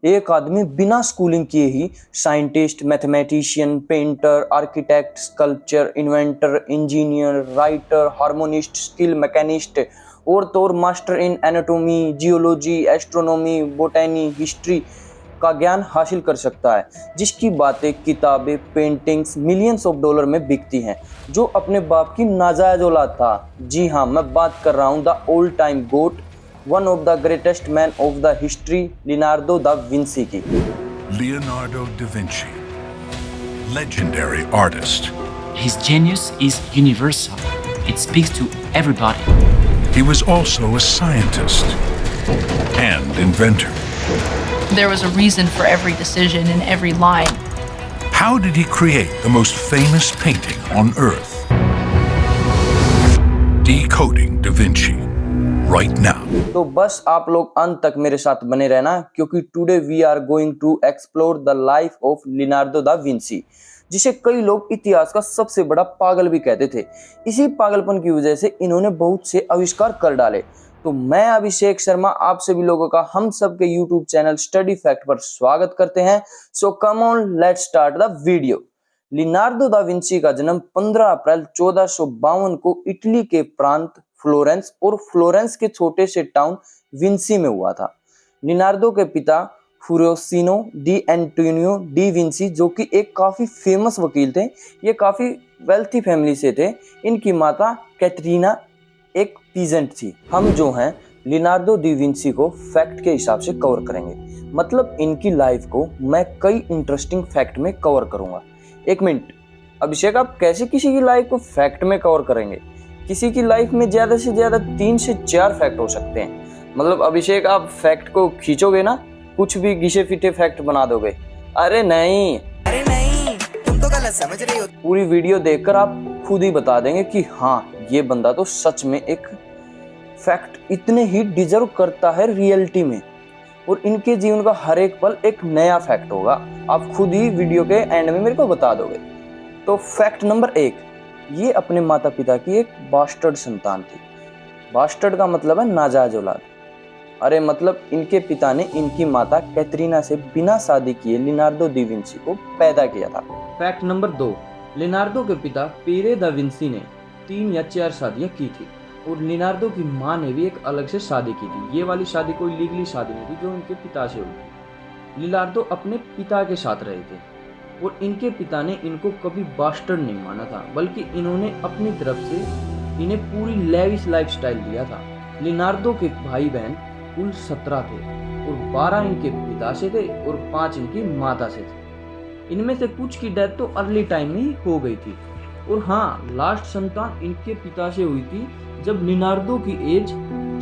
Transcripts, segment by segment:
एक आदमी बिना स्कूलिंग किए ही scientist, mathematician, painter, architect, sculpture, inventor, engineer, writer, harmonist, skill mechanist और तो और master in anatomy, geology, astronomy, botany, history का ज्ञान हासिल कर सकता है, जिसकी बातें, किताबें, पेंटिंग्स मिलियंस ऑफ डॉलर में बिकती हैं, जो अपने बाप की नाजायज औलाद था। जी हाँ, मैं बात कर रहा हूँ the old time GOAT, one of the greatest man of the history, Leonardo da Vinci की। Leonardo da Vinci, legendary artist. His genius is universal. It speaks to everybody. He was also a scientist and inventor. There was a reason for every decision and every line. How did he create the most famous painting on Earth? Decoding Da Vinci, right now. तो बस आप लोग अंत तक मेरे साथ बने रहना, क्योंकि today we are going to explore the life of Leonardo da Vinci, जिसे कई लोग इतिहास का सबसे बड़ा पागल भी कहते थे। इसी पागलपन की वजह से इन्होंने बहुत से आविष्कार कर डाले। तो मैं अभिषेक शर्मा आप सभी लोगों का हम सब के यूट्यूब चैनल स्टडी फैक्ट पर स्वागत करते हैं। So come on, let's start the video. Leonardo da Vinci का जन्म 15 अप्रैल 1452 को इटली के प्रांत फ्लोरेंस और फ्लोरेंस के छोटे से टाउन विंसी में हुआ था। लियोनार्डो के पिता फ्यूरिसिनो डी एंटोनियो डी विंसी, जो कि एक काफी फेमस वकील थे, ये काफी वेल्थी फैमिली से थे। इनकी माता कैटरीना एक पीजेंट थी। हम जो हैं लियोनार्डो डी विंसी को फैक्ट के हिसाब से कवर करेंगे, मतलब इनकी लाइफ को मैं कई इंटरेस्टिंग फैक्ट में कवर करूंगा। एक मिनट अभिषेक, आप कैसे किसी की लाइफ को फैक्ट में कवर करेंगे? किसी की लाइफ में ज्यादा से ज्यादा 3 से 4 फैक्ट हो सकते हैं। मतलब अभिषेक, आप फैक्ट को खींचोगे ना, कुछ भी घिसे फिटे फैक्ट बना दोगे। अरे नहीं, तुम तो गलत समझ रही हो। पूरी वीडियो देखकर आप खुद ही बता देंगे कि हाँ, ये बंदा तो सच में एक फैक्ट इतने ही डिजर्व करता है रियलिटी में, और इनके जीवन का हर एक पल एक नया फैक्ट होगा। आप खुद ही वीडियो के एंड में मेरे को बता दोगे। तो फैक्ट नंबर 1, ये अपने माता पिता की एक बास्टर्ड संतान थी। बास्टर्ड का मतलब है नाजायज औलाद। अरे मतलब इनके पिता ने इनकी माता कैटरीना से बिना शादी किए लियोनार्डो दा विंसी को पैदा किया था। फैक्ट नंबर 2, लियोनार्डो के पिता पियरे दा विंसी ने 3 या 4 शादियां की थी, और लियोनार्डो की मां ने भी एक अलग से शादी की थी। ये वाली शादी कोई लीगली शादी नहीं थी जो इनके पिता से हुई थी। लियोनार्डो अपने पिता के साथ रहे थे, और इनके पिता ने इनको कभी बास्टर्ड नहीं माना था, बल्कि इन्होंने अपनी तरफ से इन्हें पूरी लेविश लाइफस्टाइल दिया था। लियोनार्डो के भाई बहन कुल 17 थे, और 12 इनके पिता से थे और 5 इनकी माता से थे। इनमें से कुछ की डेथ तो अर्ली टाइम में ही हो गई थी, और हाँ, लास्ट संतान इनके पिता से हुई थी जब लियोनार्डो की एज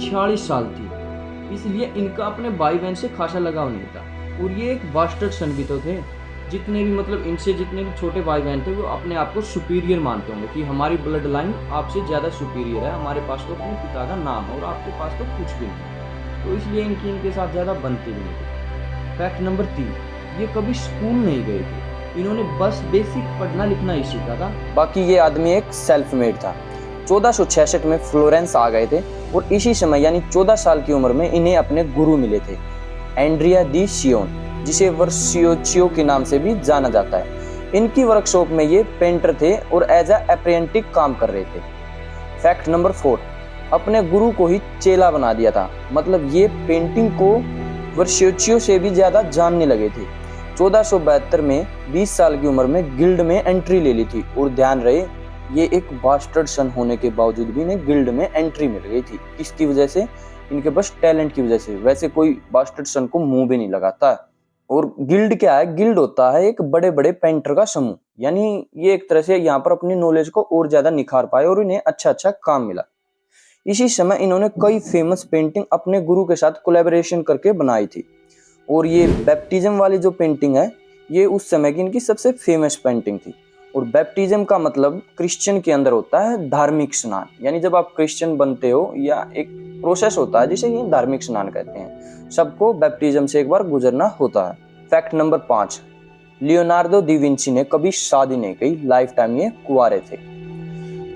46 साल थी। इसलिए इनका अपने भाई बहन से खासा लगाव नहीं था, और ये एक बास्टर्ड सन भी तो थे। जितने भी मतलब इनसे जितने भी छोटे भाई बहन थे, वो अपने आप को सुपीरियर मानते होंगे कि हमारी ब्लड लाइन आपसे ज़्यादा सुपीरियर है, हमारे पास तो अपने पिता का नाम है और आपके पास तो कुछ भी नहीं, तो इसलिए इनके साथ ज़्यादा बनती भी नहीं थी। फैक्ट नंबर 3, ये कभी स्कूल नहीं गए थे, इन्होंने बस बेसिक पढ़ना लिखना ही सीखा था। बाकी ये आदमी एक सेल्फ मेड था। 1466 में फ्लोरेंस आ गए थे, और इसी समय यानी 14 साल की उम्र में इन्हें अपने गुरु मिले थे, एंड्रिया दी सियोन, जिसे वर्सियोचियो के नाम से भी जाना जाता है। इनकी वर्कशॉप में ये पेंटर थे और एज अ अप्रेंटिस काम कर रहे थे। फैक्ट नंबर 4, अपने गुरु को ही चेला बना दिया था, मतलब ये पेंटिंग को वर्सियोचियो से भी ज्यादा जानने लगे थे। 1472 में 20 साल की उम्र में गिल्ड में एंट्री ले ली थी, और ध्यान रहे ये एक बास्टर्ड सन होने के बावजूद भी इन्हें गिल्ड में एंट्री मिल गई थी। इसकी वजह से, इनके बस टैलेंट की वजह से। वैसे कोई बास्टर्ड सन को मुंह भी नहीं लगाता है। और गिल्ड क्या है? गिल्ड होता है एक बड़े बड़े पेंटर का समूह, यानी ये एक तरह से यहाँ पर अपनी नॉलेज को और ज्यादा निखार पाए और इन्हें अच्छा अच्छा काम मिला। इसी समय इन्होंने कई फेमस पेंटिंग अपने गुरु के साथ कोलैबोरेशन करके बनाई थी, और ये बैप्टिज्म वाली जो पेंटिंग है, ये उस समय की इनकी सबसे फेमस पेंटिंग थी। और बैप्टिज्म का मतलब क्रिश्चियन के अंदर होता है धार्मिक स्नान, यानी जब आप क्रिश्चियन बनते हो, या एक प्रोसेस होता है जिसे ये धार्मिक स्नान कहते हैं। सबको बैप्टिज्म से एक बार गुजरना होता है। Fact number 5, Leonardo da Vinci ने कभी शादी नहीं की, लाइफ टाइम ये कुंवारे थे।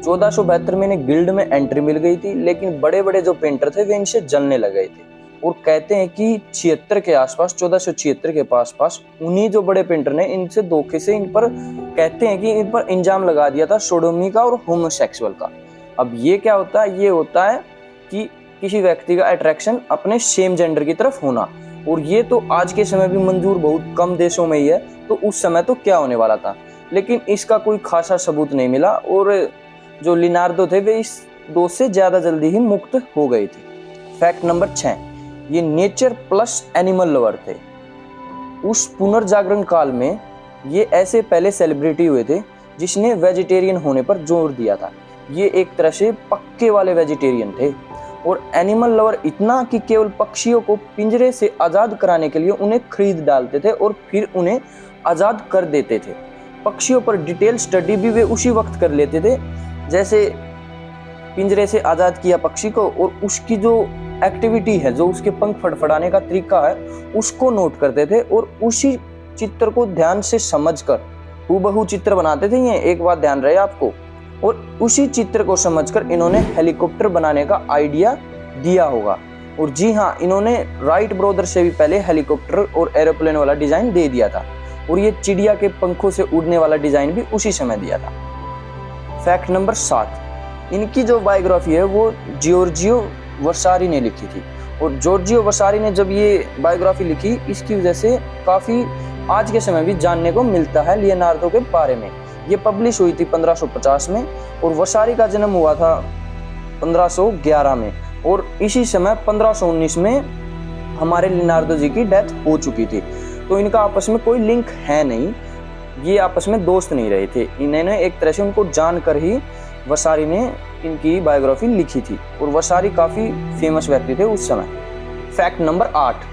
1472 में इन्हें गिल्ड में एंट्री मिल गई थी, लेकिन बड़े बड़े जो पेंटर थे वे इनसे जलने लग गए थे, और कहते हैं कि 76 के आसपास 1476 के पास उन्हीं जो बड़े पेंटर ने इनसे धोखे से इन पर कहते हैं कि इन पर इंजाम लगा दिया था सोडोमी का और होमोसेक्सुअल का। अब ये क्या होता है, ये होता है कि किसी व्यक्ति का अट्रैक्शन अपने सेम जेंडर की तरफ होना, और ये तो आज के समय भी मंजूर बहुत कम देशों में ही है, तो उस समय तो क्या होने वाला था। लेकिन इसका कोई खासा सबूत नहीं मिला और जो लिनार्डो थे वे इस दोष से ज़्यादा जल्दी ही मुक्त हो गए थे। फैक्ट नंबर 6, ये नेचर प्लस एनिमल लवर थे। उस पुनर्जागरण काल में ये ऐसे पहले सेलिब्रिटी हुए थे जिसने वेजिटेरियन होने पर जोर दिया था। ये एक तरह से पक्के वाले वेजिटेरियन थे और एनिमल लवर इतना कि केवल पक्षियों को पिंजरे से आज़ाद कराने के लिए उन्हें खरीद डालते थे और फिर उन्हें आज़ाद कर देते थे। पक्षियों पर डिटेल स्टडी भी वे उसी वक्त कर लेते थे, जैसे पिंजरे से आज़ाद किया पक्षी को और उसकी जो एक्टिविटी है, जो उसके पंख फड़फड़ाने का तरीका है, उसको नोट करते थे और उसी चित्र को ध्यान से समझकर हूबहू चित्र बनाते थे। ये एक बात ध्यान रहे आपको। और उसी चित्र को समझकर इन्होंने हेलीकॉप्टर बनाने का आइडिया दिया होगा। और जी हाँ, इन्होंने राइट ब्रदर से भी पहले हेलीकॉप्टर और एरोप्लेन वाला डिजाइन दे दिया था और ये चिड़िया के पंखों से उड़ने वाला डिजाइन भी उसी समय दिया था। फैक्ट नंबर 7, इनकी जो बायोग्राफी है वो जियोर्जियो वसारी ने लिखी थी। और जॉर्जियो वसारी ने जब ये बायोग्राफी लिखी, इसकी वजह से काफ़ी आज के समय भी जानने को मिलता है लियोनार्डो के बारे में। ये पब्लिश हुई थी 1550 में और वसारी का जन्म हुआ था 1511 में और इसी समय 1519 में हमारे लियोनार्डो जी की डेथ हो चुकी थी। तो इनका आपस में कोई लिंक है नहीं, ये आपस में दोस्त नहीं रहे थे। इन्होंने एक तरह से उनको जानकर ही वसारी ने इनकी बायोग्राफी लिखी थी और वसारी काफ़ी फेमस व्यक्ति थे उस समय। फैक्ट नंबर 8,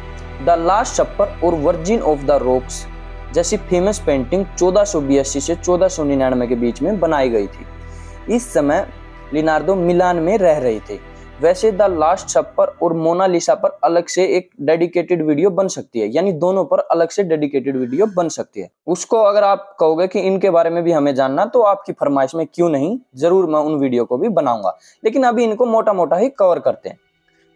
द लास्ट सपर और वर्जिन ऑफ द रॉक्स जैसी फेमस पेंटिंग 1482 से 1499 के बीच में बनाई गई थी। इस समय लियोनार्डो मिलान में रह रहे थे। वैसे द लास्ट सपर और मोनालिसा पर अलग से एक डेडिकेटेड वीडियो बन सकती है, यानी दोनों पर अलग से डेडिकेटेड वीडियो बन सकती है। उसको अगर आप कहोगे कि इनके बारे में भी हमें जानना, तो आपकी फरमाइश में क्यों नहीं, जरूर मैं उन वीडियो को भी बनाऊंगा। लेकिन अभी इनको मोटा मोटा ही कवर करते हैं।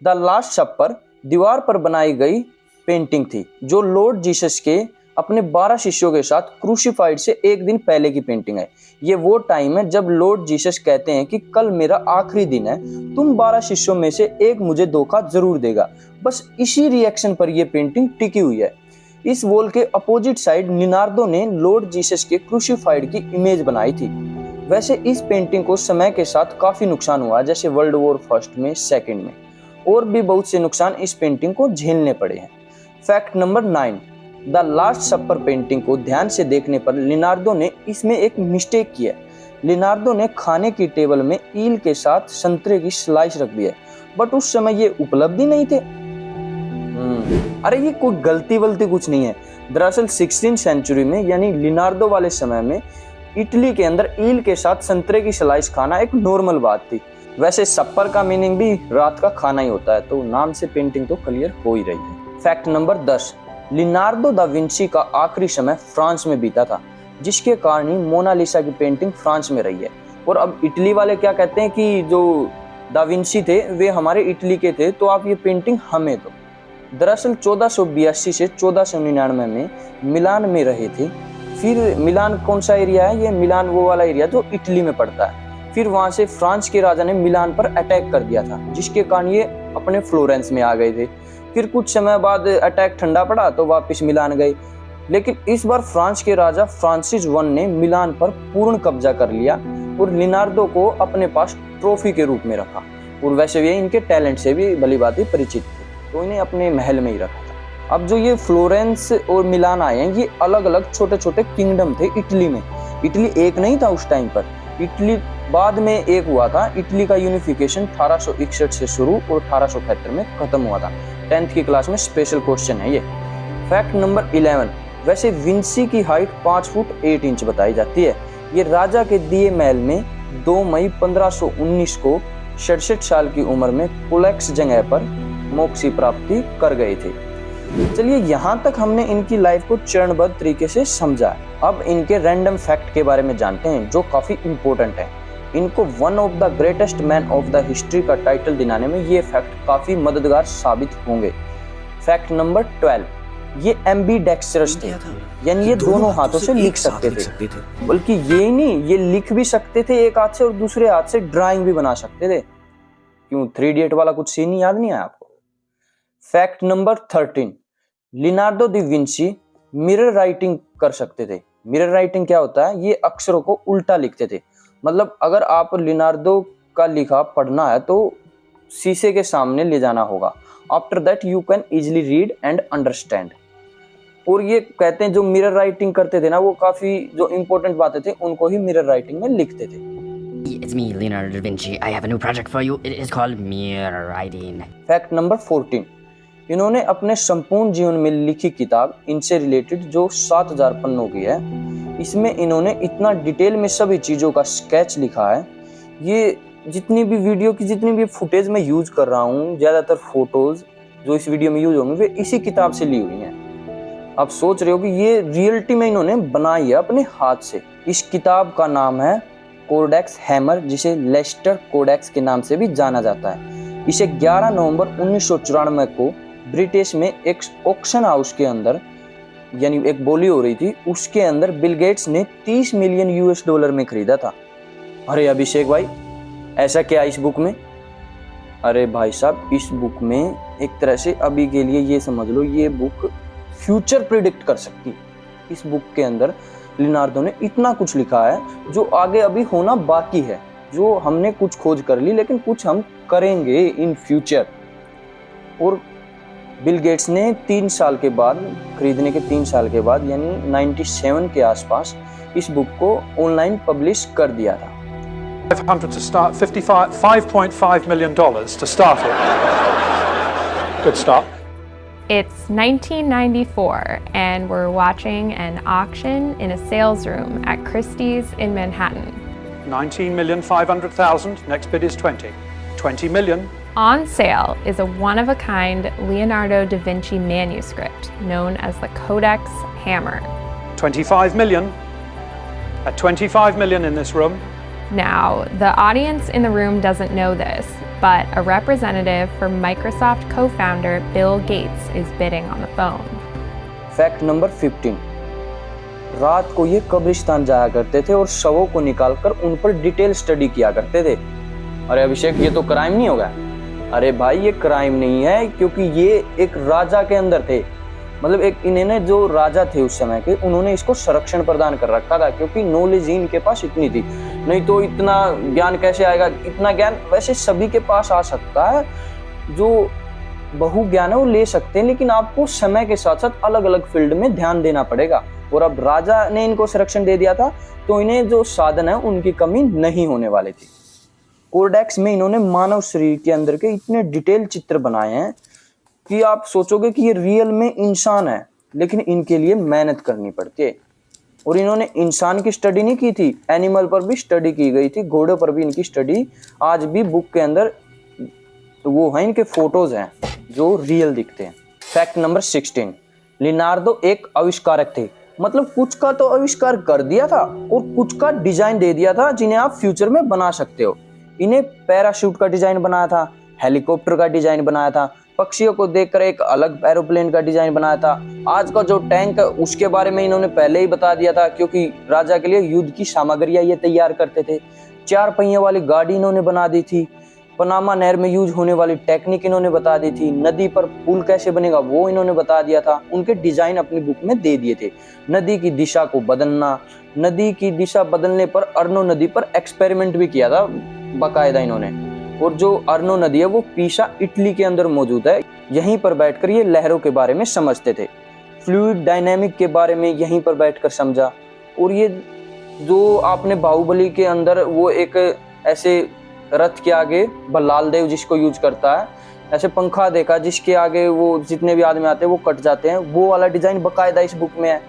द लास्ट सपर दीवार पर बनाई गई पेंटिंग थी जो लॉर्ड जीसस के अपने 12 शिष्यों के साथ क्रूसिफाइड से एक दिन पहले की पेंटिंग है। ये वो टाइम है जब लॉर्ड जीसस कहते हैं कि कल मेरा आखिरी दिन है, तुम 12 शिष्यों में से एक मुझे धोखा जरूर देगा। बस इसी रिएक्शन पर यह पेंटिंग टिकी हुई है। इस वॉल के अपोजिट साइड लियोनार्डो ने लॉर्ड जीसस के क्रूसिफाइड की इमेज बनाई थी। वैसे इस पेंटिंग को समय के साथ काफी नुकसान हुआ, जैसे वर्ल्ड वॉर फर्स्ट में, सेकेंड में, और भी बहुत से नुकसान इस पेंटिंग को झेलने पड़े हैं। Fact number 9, the last supper painting को ध्यान से देखने पर लियोनार्डो ने इसमें एक मिस्टेक की है। लियोनार्डो ने खाने की टेबल में ईल के साथ संतरे की स्लाइस रख दी है, बट उस समय ये उपलब्ध ही नहीं थे। अरे ये कोई गलती वलती कुछ नहीं है। दरअसल 16वीं सेंचुरी में, यानी लियोनार्डो वाले समय में, इटली के अंदर ईल के साथ संतरे की स्लाइस खाना एक नॉर्मल बात थी। वैसे सपर का मीनिंग भी रात का खाना ही होता है, तो नाम से पेंटिंग तो क्लियर हो ही रही है। Fact number 10, Leonardo da Vinci का आखिरी समय फ्रांस में बीता था, जिसके कारण ही मोनालिसा की पेंटिंग फ्रांस में रही है। और अब इटली वाले क्या कहते हैं कि जो दा विंची थे वे हमारे इटली के थे, तो आप ये पेंटिंग हमें दो। दरअसल 1482 से 1499 में मिलान में रहे थे। फिर मिलान कौन सा एरिया है? ये मिलान वो वाला एरिया जो इटली में पड़ता है। फिर वहाँ से फ्रांस के राजा ने मिलान पर अटैक कर दिया था, जिसके कारण ये अपने फ्लोरेंस में आ गए थे। फिर कुछ समय बाद अटैक ठंडा पड़ा तो वापस मिलान गए। लेकिन इस बार फ्रांस के राजा फ्रांसिस I ने मिलान पर पूर्ण कब्जा कर लिया और लियोनार्डो को अपने पास ट्रॉफी के रूप में रखा। और वैसे ये इनके टैलेंट से भी भली भांति परिचित थे, तो इन्हें अपने महल में ही रखा था। अब जो ये फ्लोरेंस और मिलान आए हैं, ये अलग अलग छोटे छोटे किंगडम थे इटली में। इटली एक नहीं था उस टाइम पर, इटली बाद में एक हुआ था। इटली का यूनिफिकेशन 1861 से शुरू और 1873 में खत्म हुआ था। 10th की क्लास में स्पेशल क्वेश्चन है ये। फैक्ट नंबर 11, वैसे विंसी की हाइट 5 फुट 8 इंच बताई जाती है। ये राजा के दिए महल में 2 मई 1519 को 67 साल की उम्र में कोलेक्स जगह पर मोक्ष प्राप्ति कर गए थे। चलिए यहाँ तक हमने इनकी लाइफ को चरणबद्ध तरीके से समझा। अब इनके रैंडम फैक्ट के बारे में जानते हैं जो काफी इंपॉर्टेंट है। इनको one of the greatest man of the history का टाइटल दिलाने में ये फैक्ट काफी मददगार साबित होंगे। फैक्ट नंबर 12, ये एम्बीडेक्स्ट्रस थे, यानी ये दोनों हाथों से लिख सकते थे। बल्कि ये नहीं, ये लिख भी सकते थे एक हाथ से और दूसरे हाथ से ड्राइंग भी बना सकते थे। क्यों 3 इडियट वाला कुछ सीन याद नहीं आया आपको? Fact number 13, Leonardo da Vinci mirror writing कर सकते थे। मिरर राइटिंग क्या होता है? ये अक्षरों को उल्टा लिखते थे। मतलब अगर आप लियोनार्डो का लिखा पढ़ना है तो शीशे के सामने ले जाना होगा। After that you can easily read and understand. और ये कहते हैं जो मिरर राइटिंग करते थे ना, वो काफी जो इंपॉर्टेंट बातें थे उनको ही मिरर राइटिंग में लिखते थे। It's me, Leonardo da Vinci. I have a new project for you. It is called mirror writing. Fact number 14, इन्होंने अपने संपूर्ण जीवन में लिखी किताब इनसे रिलेटेड जो 7000 पन्नों की है, इसमें इन्होंने इतना डिटेल में सभी चीज़ों का स्केच लिखा है। ये जितनी भी वीडियो की जितनी भी फुटेज मैं यूज कर रहा हूँ, ज़्यादातर फोटोज जो इस वीडियो में यूज होंगे वे इसी किताब से ली हुई हैं। आप सोच रहे हो कि ये रियलिटी में इन्होंने बनाई है अपने हाथ से। इस किताब का नाम है कोडेक्स हैमर, जिसे लेस्टर कोडेक्स के नाम से भी जाना जाता है। इसे 11 नवंबर 1994 को ब्रिटिश में एक ऑक्शन हाउस के अंदर, यानी एक बोली हो रही थी, उसके अंदर बिल गेट्स ने $30 मिलियन में खरीदा था। अरे अभिषेक भाई, ऐसा क्या इस बुक में? अरे भाई साहब, इस बुक में एक तरह से अभी के लिए ये समझ लो, ये बुक फ्यूचर प्रिडिक्ट कर सकती है। इस बुक के अंदर लियोनार्डो ने इतना कुछ लिखा है जो आगे अभी होना बाकी है, जो हमने कुछ खोज कर ली लेकिन कुछ हम करेंगे इन फ्यूचर। और बिल गेट्स ने 3 साल के बाद, खरीदने के 3 साल के बाद, यानी 97 के आसपास इस बुक को ऑनलाइन पब्लिश कर दिया था। 500 to start, $5.5 million to start it. Good start. It's 1994, and we're watching an auction in a sales room at Christie's in Manhattan. 19,500,000. Next bid is 20. 20 million. On sale is a one-of-a-kind Leonardo da Vinci manuscript known as the Codex Hammer. 25 million. At 25 million in this room. Now, the audience in the room doesn't know this, but a representative for Microsoft co-founder Bill Gates is bidding on the phone. Fact number 15, रात को ये कब्रिस्तान जाया करते थे और शवों को निकालकर उन पर डिटेल स्टडी किया करते थे। अरे अभिषेक, ये तो क्राइम नहीं होगा? अरे भाई, ये क्राइम नहीं है, क्योंकि ये एक राजा के अंदर थे। मतलब एक इन्होंने जो राजा थे उस समय के, उन्होंने इसको संरक्षण प्रदान कर रखा था, क्योंकि नॉलेज ही इनके पास इतनी थी। नहीं तो इतना ज्ञान कैसे आएगा? इतना ज्ञान वैसे सभी के पास आ सकता है, जो बहु ज्ञान है वो ले सकते हैं, लेकिन आपको समय के साथ साथ अलग अलग फील्ड में ध्यान देना पड़ेगा। और अब राजा ने इनको संरक्षण दे दिया था, तो इन्हें जो साधन है उनकी कमी नहीं होने वाली थी। कोडेक्स में इन्होंने मानव शरीर के अंदर के इतने डिटेल चित्र बनाए हैं कि आप सोचोगे कि ये रियल में इंसान है, लेकिन इनके लिए मेहनत करनी पड़ती है। और इन्होंने इंसान की स्टडी नहीं की थी, एनिमल पर भी स्टडी की गई थी, घोड़े पर भी इनकी स्टडी आज भी बुक के अंदर वो है, इनके फोटोज हैं जो रियल दिखते हैं। फैक्ट नंबर 16, लियोनार्डो एक आविष्कारक थे। मतलब कुछ का तो आविष्कार कर दिया था और कुछ का डिजाइन दे दिया था जिन्हें आप फ्यूचर में बना सकते हो। इन्हें पैराशूट का डिजाइन बनाया था, हेलीकॉप्टर का डिजाइन बनाया था, पक्षियों को देखकर एक अलग एरोप्लेन का डिजाइन बनाया था। आज का जो टैंक है उसके बारे में इन्होंने पहले ही बता दिया था, क्योंकि राजा के लिए युद्ध की सामग्रियां ये तैयार करते थे। 4 पहिए वाली गाड़ी इन्होंने बना दी थी। पनामा नहर में यूज होने वाली टेक्निक इन्होंने बता दी थी। नदी पर पुल कैसे बनेगा वो इन्होंने बता दिया था। उनके डिजाइन अपनी बुक में दे दिए थे। नदी की दिशा को बदलना, नदी की दिशा बदलने पर अर्नो नदी पर एक्सपेरिमेंट भी किया था बाकायदा इन्होंने। और जो अर्नो नदी है वो पीसा इटली के अंदर मौजूद है। यहीं पर बैठकर ये लहरों के बारे में समझते थे, फ्लूइड डायनेमिक के बारे में यहीं पर बैठकर समझा। और ये जो आपने बाहुबली के अंदर वो एक ऐसे रथ के आगे बल्लाल देव जिसको यूज करता है, ऐसे पंखा देखा जिसके आगे वो जितने भी आदमी आते हैं वो कट जाते हैं, वो वाला डिजाइन बाकायदा इस बुक में है।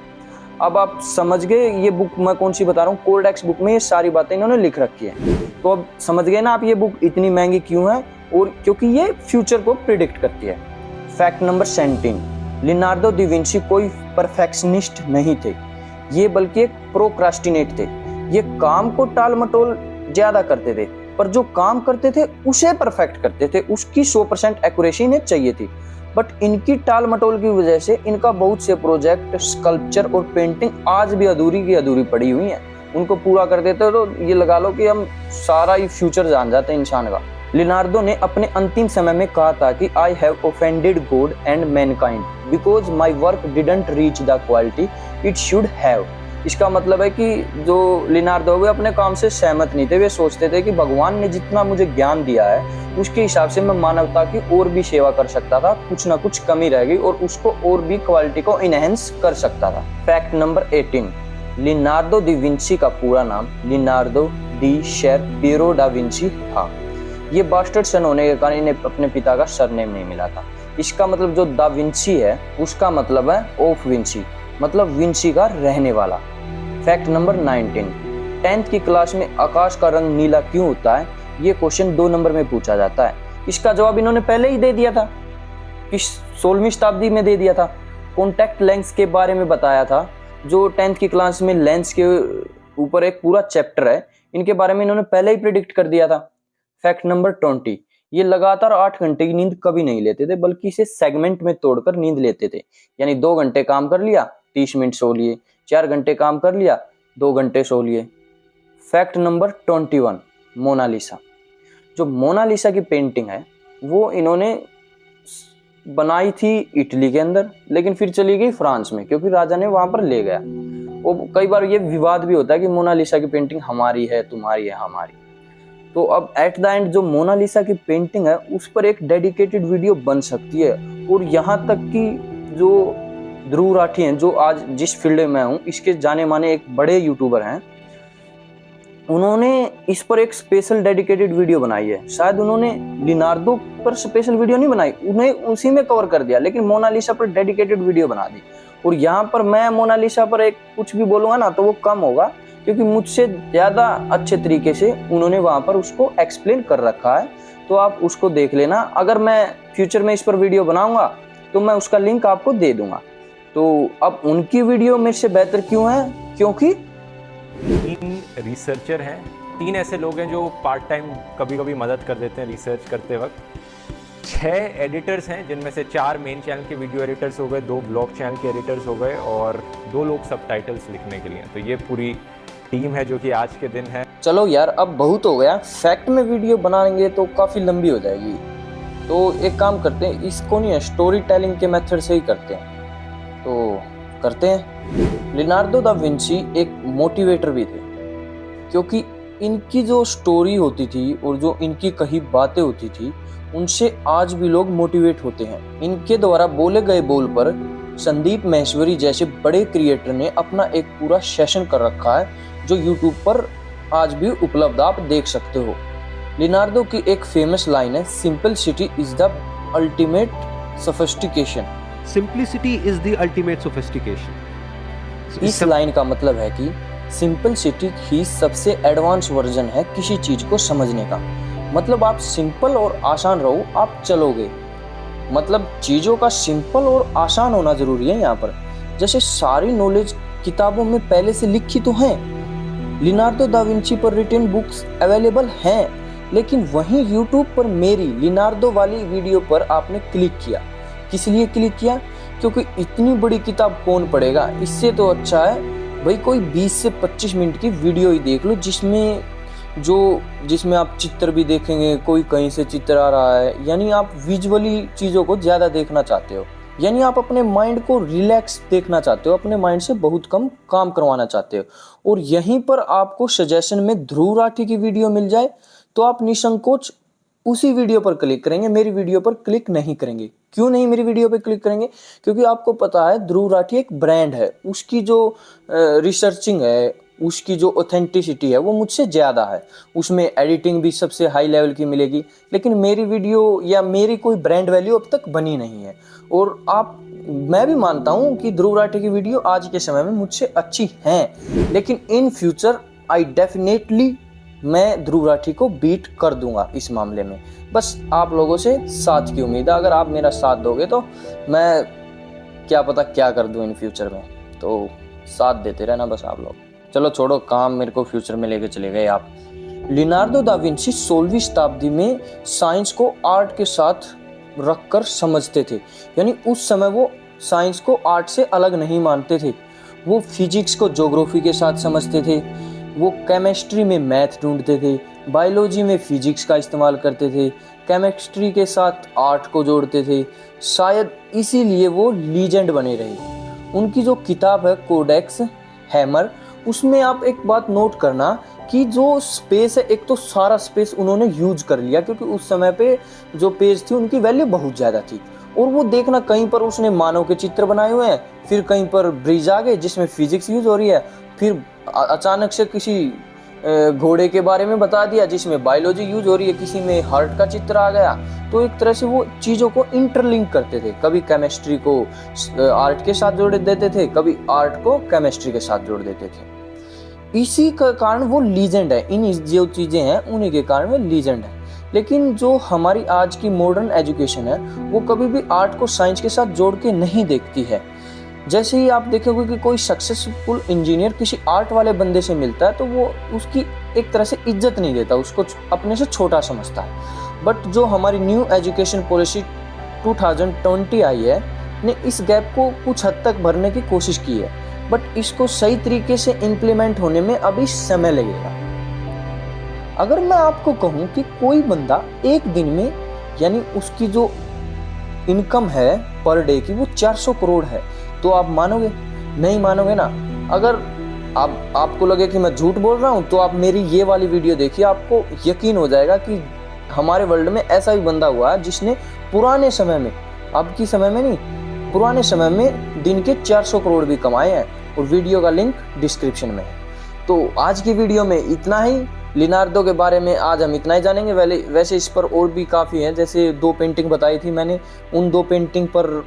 अब आप समझ गए ये बुक मैं कौन सी बता रहा हूँ। कोडेक्स बुक में ये सारी बातें इन्होंने लिख रखी है। तो अब समझ गए ना आप ये बुक इतनी महंगी क्यों है, और क्योंकि ये फ्यूचर को प्रिडिक्ट करती है। Fact number 17, Leonardo da Vinci कोई परफेक्शनिस्ट नहीं थे, ये बल्कि एक प्रोक्रास्टिनेट थे। ये काम को टाल मटोल ज्यादा करते थे, पर जो काम करते थे उसे परफेक्ट करते थे, उसकी 100% एक्यूरेसी इन्हें चाहिए थी। बट इनकी टाल मटोल की वजह से इनका बहुत से प्रोजेक्ट, स्कल्पचर और पेंटिंग आज भी अधूरी की अधूरी पड़ी हुई हैं। उनको पूरा कर देते तो ये लगा लो कि हम सारा ही फ्यूचर जान जाते हैं इंसान का। लिनार्डो ने अपने अंतिम समय में कहा था कि I have offended God and Mankind because my work didn't reach the quality it should have. इसका मतलब है कि जो लिनार्डो वे अपने काम से सहमत नहीं थे। वे सोचते थे कि भगवान ने जितना मुझे ज्ञान दिया है उसके हिसाब से मैं मानवता की और भी सेवा कर सकता था, कुछ ना कुछ कमी रह गई और उसको और भी क्वालिटी को इनहेंस कर सकता था। Fact number 18, Leonardo da Vinci का पूरा नाम Leonardo D sir Piro da Vinci था। ये बास्टर्ड सन होने के कारण इन्हें अपने पिता का सरनेम नहीं मिला था। इसका मतलब जो दा विंची है उसका मतलब है ऑफ विंची, मतलब विंची का रहने वाला। फैक्ट नंबर 19, 10th की क्लास में आकाश का रंग नीला क्यों होता है, ये क्वेश्चन 2 नंबर में पूछा जाता है। इसका जवाब इन्होंने पहले ही दे दिया था कि 16वीं शताब्दी में दे दिया था। कॉन्टैक्ट लेंस के बारे में बताया था, जो 10th की क्लास में लेंस के ऊपर एक पूरा चैप्टर है, इनके बारे में इन्होंने पहले ही प्रिडिक्ट कर दिया था। फैक्ट नंबर 20, ये लगातार 8 घंटे की नींद कभी नहीं लेते थे, बल्कि इसे सेगमेंट में तोड़कर नींद लेते थे। यानी 2 घंटे काम कर लिया 30 मिनट सो लिए, 4 घंटे काम कर लिया 2 घंटे सो लिए। Fact number 21, Mona Lisa. जो मोनालिसा की पेंटिंग है वो इन्होंने बनाई थी इटली के अंदर, लेकिन फिर चली गई फ्रांस में क्योंकि राजा ने वहां पर ले गया। वो कई बार ये विवाद भी होता है कि मोनालिसा की पेंटिंग हमारी है, तुम्हारी है, हमारी। तो अब एट द एंड जो मोनालिसा की पेंटिंग है उस पर एक डेडिकेटेड वीडियो बन सकती है। और यहाँ तक कि जो ध्रुव राठी हैं, जो आज जिस फील्ड में मैं हूँ, इसके जाने माने एक बड़े यूट्यूबर हैं, उन्होंने इस पर एक स्पेशल डेडिकेटेड वीडियो बनाई है। शायद उन्होंने लिनार्डो पर स्पेशल वीडियो नहीं बनाई, उन्हें उसी में कवर कर दिया, लेकिन मोनालिसा पर डेडिकेटेड वीडियो बना दी। और यहाँ पर मैं मोनालिसा पर एक कुछ भी बोलूँगा ना तो वो कम होगा, क्योंकि मुझसे ज़्यादा अच्छे तरीके से उन्होंने वहाँ पर उसको एक्सप्लेन कर रखा है। तो आप उसको देख लेना। अगर मैं फ्यूचर में इस पर वीडियो बनाऊँगा तो मैं उसका लिंक आपको दे दूँगा। तो अब उनकी वीडियो मेरे से बेहतर क्यों है, क्योंकि 3 रिसर्चर हैं, 3 ऐसे लोग हैं जो पार्ट टाइम कभी कभी मदद कर देते हैं रिसर्च करते वक्त। 6 एडिटर्स हैं, जिनमें से 4 मेन चैनल के वीडियो एडिटर्स हो गए, 2 ब्लॉग चैनल के एडिटर्स हो गए और 2 लोग सबटाइटल्स लिखने के लिए। तो ये पूरी टीम है जो कि आज के दिन है। चलो यार अब बहुत हो गया, फैक्ट में वीडियो बनाएंगे तो काफ़ी लंबी हो जाएगी। तो एक काम करते हैं, इसको नहीं है स्टोरी टेलिंग के मेथड से ही करते हैं। तो करते हैं। लिनार्डो दा विंची एक मोटिवेटर भी थे, क्योंकि इनकी जो स्टोरी होती थी और जो इनकी कही बातें होती थी उनसे आज भी लोग मोटिवेट होते हैं। इनके द्वारा बोले गए बोल पर संदीप महेश्वरी जैसे बड़े क्रिएटर ने अपना एक पूरा सेशन कर रखा है, जो यूट्यूब पर आज भी उपलब्ध आप देख सकते हो। लिनार्डो की एक फेमस लाइन है, simplicity is the ultimate sophistication. Simplicity is the ultimate sophistication. इस लाइन का मतलब है कि सिंपलिसिटी ही सबसे एडवांस वर्जन है किसी चीज को समझने का। मतलब आप सिंपल और आसान रहो, आप चलोगे। मतलब चीजों का सिंपल और आसान होना जरूरी है यहाँ पर। जैसे सारी नॉलेज किताबों में पहले से लिखी तो है, लिनार्डो दा विंची पर रिटन बुक्स अवेलेबल हैं, लेकिन वहीं यूट्यूब पर मेरी लिनार्डो वाली वीडियो पर आपने क्लिक किया। किस लिए क्लिक किया? क्योंकि इतनी बड़ी किताब कौन पढ़ेगा। इससे तो अच्छा है भाई कोई 20 से 25 मिनट की वीडियो ही देख लो, जिसमें आप चित्र भी देखेंगे, कोई कहीं से चित्र आ रहा है, यानी आप विजुअली चीज़ों को ज़्यादा देखना चाहते हो, यानी आप अपने माइंड को रिलैक्स देखना चाहते हो, अपने माइंड से बहुत कम काम करवाना चाहते हो। और यहीं पर आपको सजेशन में ध्रुव राठी की वीडियो मिल जाए तो आप निसंकोच उसी वीडियो पर क्लिक करेंगे, मेरी वीडियो पर क्लिक नहीं करेंगे। क्यों नहीं मेरी वीडियो पर क्लिक करेंगे? क्योंकि आपको पता है ध्रुव राठी एक ब्रांड है, उसकी जो रिसर्चिंग है, उसकी जो ऑथेंटिसिटी है वो मुझसे ज़्यादा है, उसमें एडिटिंग भी सबसे हाई लेवल की मिलेगी। लेकिन मेरी वीडियो या मेरी कोई ब्रांड वैल्यू अब तक बनी नहीं है। और मैं भी मानता हूँ कि ध्रुव राठी की वीडियो आज के समय में मुझसे अच्छी हैं, लेकिन इन फ्यूचर आई डेफिनेटली मैं ध्रुव राठी को बीट कर दूंगा इस मामले में। बस आप लोगों से साथ की उम्मीद है, अगर आप मेरा साथ दोगे तो मैं क्या पता क्या कर दूं इन फ्यूचर में। तो साथ देते रहना बस आप लोग। चलो छोड़ो काम, मेरे को फ्यूचर में लेके चले गए आप। लिनार्डो दा विंची 16वीं शताब्दी में साइंस को आर्ट के साथ रखकर समझते थे। यानी उस समय वो साइंस को आर्ट से अलग नहीं मानते थे। वो फिजिक्स को ज्योग्राफी के साथ समझते थे, वो केमिस्ट्री में मैथ ढूंढते थे, बायोलॉजी में फिजिक्स का इस्तेमाल करते थे, केमिस्ट्री के साथ आर्ट को जोड़ते थे। शायद इसीलिए वो लीजेंड बने रहे। उनकी जो किताब है कोडेक्स हैमर, उसमें आप एक बात नोट करना कि जो स्पेस है, एक तो सारा स्पेस उन्होंने यूज कर लिया क्योंकि उस समय पे जो पेज थी उनकी वैल्यू बहुत ज़्यादा थी। और वो देखना कहीं पर उसने मानव के चित्र बनाए हुए हैं, फिर कहीं पर ब्रिज आ गए जिसमें फिजिक्स यूज हो रही है, फिर अचानक से किसी घोड़े के बारे में बता दिया जिसमें बायोलॉजी यूज हो रही है, किसी में हार्ट का चित्र आ गया। तो एक तरह से वो चीज़ों को इंटरलिंक करते थे, कभी केमिस्ट्री को आर्ट के साथ जोड़ देते थे, कभी आर्ट को केमिस्ट्री के साथ जोड़ देते थे। इसी का कारण वो लीजेंड है। इन जो चीज़ें हैं उन्हीं के कारण वो लीजेंड है। लेकिन जो हमारी आज की मॉडर्न एजुकेशन है वो कभी भी आर्ट को साइंस के साथ जोड़ के नहीं देखती है। जैसे ही आप देखोगे कि कोई सक्सेसफुल इंजीनियर किसी आर्ट वाले बंदे से मिलता है तो वो उसकी एक तरह से इज्जत नहीं देता, उसको अपने से छोटा समझता है। बट जो हमारी न्यू एजुकेशन पॉलिसी 2020 आई है ने इस गैप को कुछ हद तक भरने की कोशिश की है, बट इसको सही तरीके से इम्प्लीमेंट होने में अभी समय लगेगा। अगर मैं आपको कहूँ कि कोई बंदा एक दिन में, यानी उसकी जो इनकम है पर डे की वो 400 करोड़ है, तो आप मानोगे? नहीं मानोगे ना। अगर आपको लगे कि मैं झूठ बोल रहा हूँ तो आप मेरी ये वाली वीडियो देखिए, आपको यकीन हो जाएगा कि हमारे वर्ल्ड में ऐसा भी बंदा हुआ है जिसने पुराने समय में, अब की समय में नहीं, पुराने समय में दिन के 400 करोड़ भी कमाए हैं। और वीडियो का लिंक डिस्क्रिप्शन में है। तो आज की वीडियो में इतना ही। लिनार्डो के बारे में आज हम इतना ही जानेंगे। वैसे इस पर और भी काफ़ी है, जैसे 2 पेंटिंग बताई थी मैंने, उन 2 पेंटिंग पर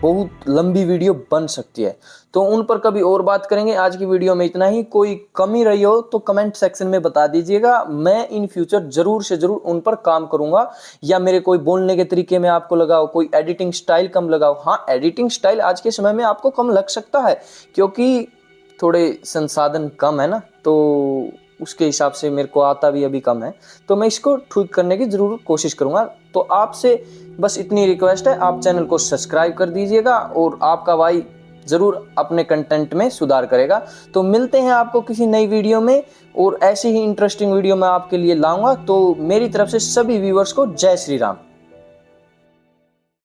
बहुत लंबी वीडियो बन सकती है, तो उन पर कभी और बात करेंगे। आज की वीडियो में इतना ही। कोई कमी रही हो तो कमेंट सेक्शन में बता दीजिएगा, मैं इन फ्यूचर ज़रूर से ज़रूर उन पर काम करूँगा। या मेरे कोई बोलने के तरीके में आपको लगाओ, कोई एडिटिंग स्टाइल कम लगाओ। हाँ, एडिटिंग स्टाइल आज के समय में आपको कम लग सकता है क्योंकि थोड़े संसाधन कम है ना, तो उसके हिसाब से मेरे को आता भी अभी कम है, तो मैं इसको ठीक करने की ज़रूर कोशिश करूँगा। तो आपसे बस इतनी रिक्वेस्ट है, आप चैनल को सब्सक्राइब कर दीजिएगा और आपका भाई ज़रूर अपने कंटेंट में सुधार करेगा। तो मिलते हैं आपको किसी नई वीडियो में, और ऐसी ही इंटरेस्टिंग वीडियो मैं आपके लिए लाऊंगा। तो मेरी तरफ से सभी व्यूअर्स को जय श्री राम।